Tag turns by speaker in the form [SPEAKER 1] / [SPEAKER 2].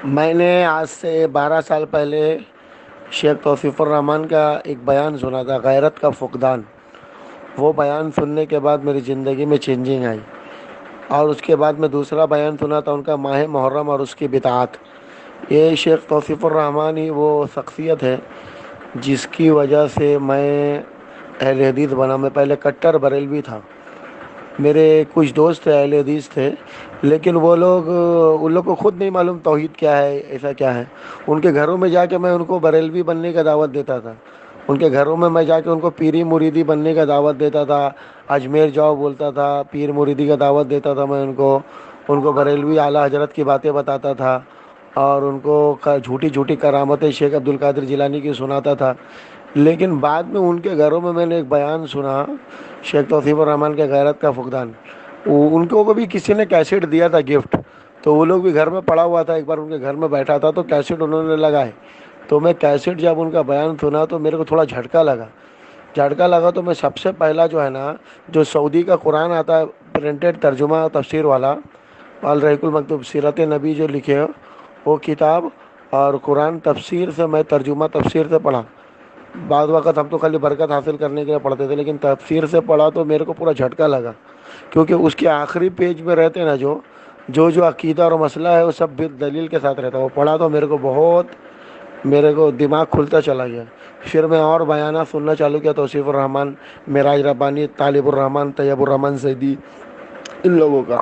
[SPEAKER 1] میں نے آج سے 12 سال پہلے شیخ توصیف الرحمن کا ایک بیان سنا تھا، غیرت کا فقدان۔ وہ بیان سننے کے بعد میری زندگی میں چینجنگ آئی، اور اس کے بعد میں دوسرا بیان سنا تھا ان کا ماہ محرم اور اس کی بدعات۔ یہ شیخ توصیف الرحمن ہی وہ شخصیت ہے جس کی وجہ سے میں اہل حدیث بنا۔ میں پہلے کٹر بریلوی تھا، میرے کچھ دوست اہل حدیث تھے، لیکن وہ لوگ ان لوگ کو خود نہیں معلوم توحید کیا ہے، ایسا کیا ہے۔ ان کے گھروں میں جا کے میں ان کو بریلوی بننے کا دعوت دیتا تھا، ان کے گھروں میں جا کے ان کو پیری مریدی بننے کا دعوت دیتا تھا، اجمیر جاؤ بولتا تھا، پیر مریدی کا دعوت دیتا تھا میں ان کو بریلوی اعلیٰ حضرت کی باتیں بتاتا تھا، اور ان کو جھوٹی جھوٹی کرامتیں شیخ عبد القادر جیلانی کی سناتا تھا۔ لیکن بعد میں ان کے گھروں میں نے ایک بیان سنا، شیخ توصیف الرحمن کے غیرت کا فقدان۔ ان کو بھی کسی نے کیسٹ دیا تھا گفٹ، تو وہ لوگ بھی گھر میں پڑا ہوا تھا، ایک بار ان کے گھر میں بیٹھا تھا تو کیسٹ انہوں نے لگائے، تو میں کیسٹ جب ان کا بیان سنا تو میرے کو تھوڑا جھٹکا لگا تو میں سب سے پہلا جو ہے نا، جو سعودی کا قرآن آتا ہے پرنٹڈ ترجمہ تفسیر والا، الرحیق المکتوب سیرت نبی جو لکھے ہو وہ کتاب، اور قرآن تفسیر سے میں ترجمہ تفسیر سے پڑھا۔ بعض وقت ہم تو خالی برکت حاصل کرنے کے لیے پڑھتے تھے، لیکن تفسیر سے پڑھا تو میرے کو پورا جھٹکا لگا، کیونکہ اس کے آخری پیج میں رہتے نا جو عقیدہ اور مسئلہ ہے وہ سب دلیل کے ساتھ رہتا ہے۔ وہ پڑھا تو میرے کو دماغ کھلتا چلا گیا۔ پھر میں اور بیانات سننا چالو کیا، توصیف الرحمن، معراج ربانی، طالب الرحمن، طیب الرحمن زیدی، ان لوگوں کا۔